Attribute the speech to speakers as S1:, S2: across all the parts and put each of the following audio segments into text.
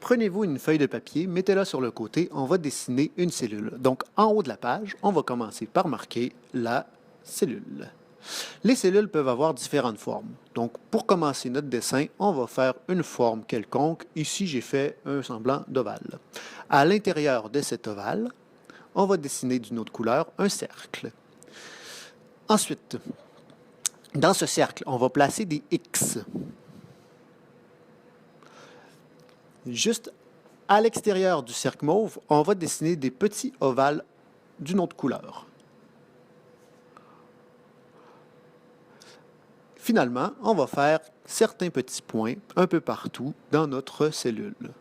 S1: Prenez-vous une feuille de papier, mettez-la sur le côté, on va dessiner une cellule. Donc, en haut de la page, on va commencer par marquer la cellule. Les cellules peuvent avoir différentes formes. Donc, pour commencer notre dessin, on va faire une forme quelconque. Ici, j'ai fait un semblant d'ovale. À l'intérieur de cet ovale, on va dessiner d'une autre couleur un cercle. Ensuite, dans ce cercle, on va placer des X. Juste à l'extérieur du cercle mauve, on va dessiner des petits ovales d'une autre couleur. Finalement, on va faire certains petits points un peu partout dans notre cellule.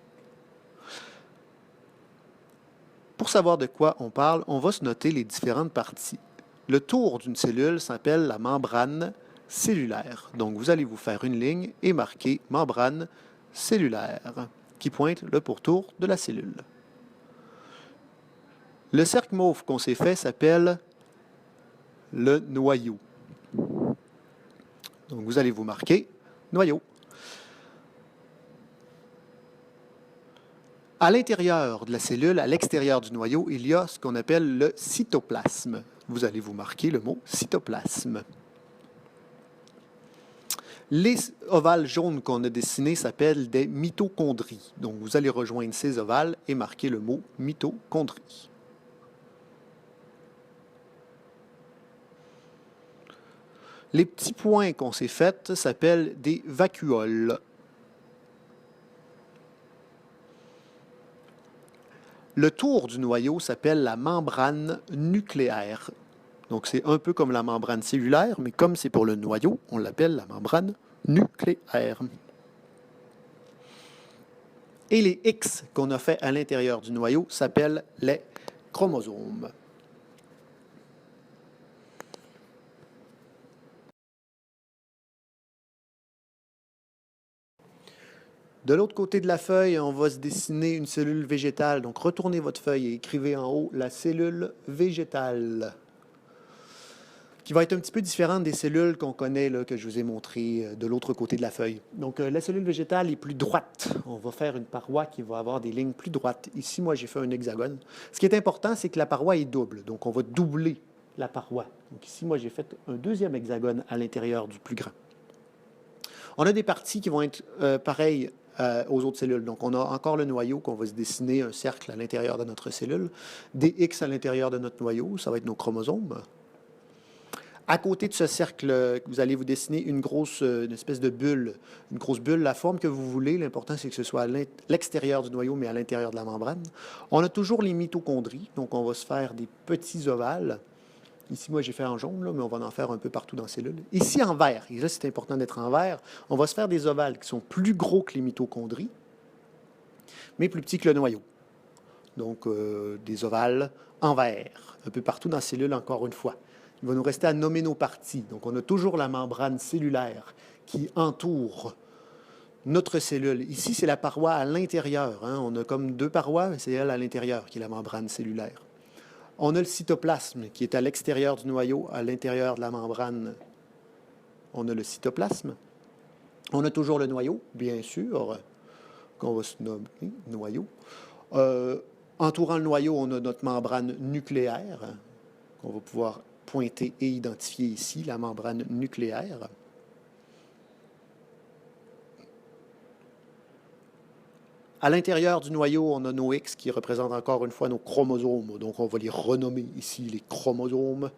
S1: Pour savoir de quoi on parle, on va se noter les différentes parties. Le tour d'une cellule s'appelle la membrane cellulaire. Donc, vous allez vous faire une ligne et marquer membrane cellulaire, qui pointe le pourtour de la cellule. Le cercle mauve qu'on s'est fait s'appelle le noyau. Donc, vous allez vous marquer noyau. À l'intérieur de la cellule, à l'extérieur du noyau, il y a ce qu'on appelle le cytoplasme. Vous allez vous marquer le mot cytoplasme. Les ovales jaunes qu'on a dessinés s'appellent des mitochondries. Donc, vous allez rejoindre ces ovales et marquer le mot mitochondrie. Les petits points qu'on s'est faits s'appellent des vacuoles. Le tour du noyau s'appelle la membrane nucléaire. Donc, c'est un peu comme la membrane cellulaire, mais comme c'est pour le noyau, on l'appelle la membrane nucléaire. Et les X qu'on a fait à l'intérieur du noyau s'appellent les chromosomes. De l'autre côté de la feuille, on va se dessiner une cellule végétale. Donc, retournez votre feuille et écrivez en haut la cellule végétale, qui va être un petit peu différente des cellules qu'on connaît, là, que je vous ai montrées de l'autre côté de la feuille. Donc, la cellule végétale est plus droite. On va faire une paroi qui va avoir des lignes plus droites. Ici, moi, j'ai fait un hexagone. Ce qui est important, c'est que la paroi est double. Donc, on va doubler la paroi. Donc, ici, moi, j'ai fait un deuxième hexagone à l'intérieur du plus grand. On a des parties qui vont être pareilles aux autres cellules. Donc, on a encore le noyau qu'on va se dessiner un cercle à l'intérieur de notre cellule. Des X à l'intérieur de notre noyau, ça va être nos chromosomes. À côté de ce cercle, vous allez vous dessiner une espèce de bulle. Une grosse bulle, la forme que vous voulez. L'important, c'est que ce soit à l'extérieur du noyau, mais à l'intérieur de la membrane. On a toujours les mitochondries. Donc, on va se faire des petits ovales. Ici, moi, j'ai fait en jaune, là, mais on va en faire un peu partout dans la cellule. Ici, en vert, et là, c'est important d'être en vert, on va se faire des ovales qui sont plus gros que les mitochondries, mais plus petits que le noyau. Donc, des ovales en vert, un peu partout dans la cellule, encore une fois. Il va nous rester à nommer nos parties. Donc, on a toujours la membrane cellulaire qui entoure notre cellule. Ici, c'est la paroi à l'intérieur. Hein. On a comme deux parois, mais c'est elle à l'intérieur qui est la membrane cellulaire. On a le cytoplasme qui est à l'extérieur du noyau, à l'intérieur de la membrane. On a le cytoplasme. On a toujours le noyau, bien sûr, qu'on va se nommer noyau. Entourant le noyau, on a notre membrane nucléaire, qu'on va pouvoir pointer et identifier ici, la membrane nucléaire. À l'intérieur du noyau, on a nos X qui représentent encore une fois nos chromosomes. Donc, on va les renommer ici les chromosomes.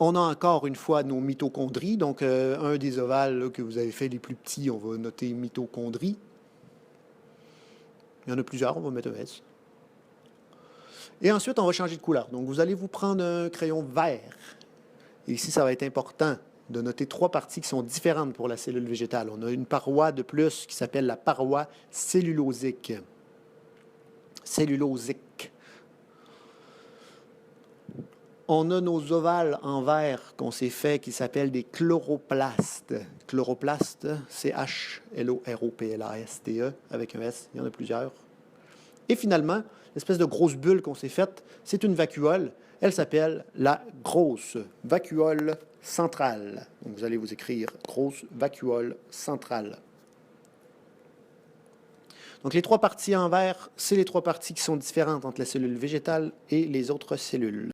S1: On a encore une fois nos mitochondries. Donc, un des ovales là, que vous avez fait les plus petits, on va noter mitochondries. Il y en a plusieurs, on va mettre un S. Et ensuite, on va changer de couleur. Donc, vous allez vous prendre un crayon vert. Et ici, ça va être important de noter trois parties qui sont différentes pour la cellule végétale. On a une paroi de plus qui s'appelle la paroi cellulosique. Cellulosique. On a nos ovales en vert qu'on s'est fait qui s'appellent des chloroplastes. Chloroplastes, C-H-L-O-R-O-P-L-A-S-T-E, avec un S, il y en a plusieurs. Et finalement, l'espèce de grosse bulle qu'on s'est faite, c'est une vacuole. Elle s'appelle la grosse vacuole centrale. Donc, vous allez vous écrire grosse vacuole centrale. Donc, les trois parties en vert, c'est les trois parties qui sont différentes entre la cellule végétale et les autres cellules.